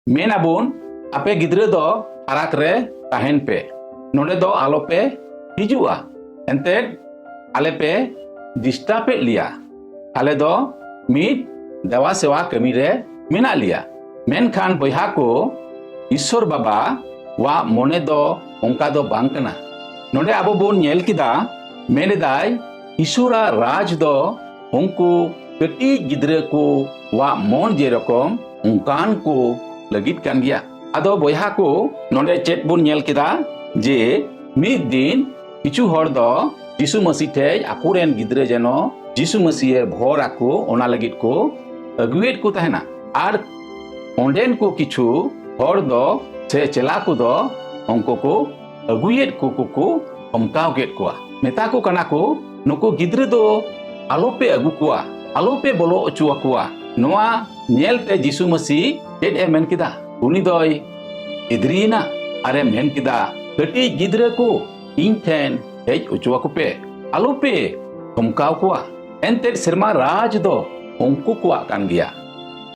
Menabun ape gidre do arak re tahen pe node do alo pe hijua ente ale pe disturb lia ale do mit dewa sewa kami re mena lia menkhan boyha ko Ishwar Baba wa mone do onka do bang kana node abo bon nyel kida menedai Ishwara raj do unku keti gidre ko wa mon jerokom unkan ko lagit kan gya ado boyha ko node chet bun nyel kida je mid din kichu hor do Jisu Masih te akuren gidre jeno Jisu Masih er bhor ako ona lagit ko aguet ko tahena ar onden ko kichu hor do se chela ko do onko ko aguet ko omkau get ko meta ko kana ko nuku gidre do alope agu ko alope bolo ochu ko noa nyel te Jisu Masih ted e men kida uni doi idrina are men kida kati gidre ko ing ten hej ochu ko pe alope omkau ko entet serma raj do onku ko kan gya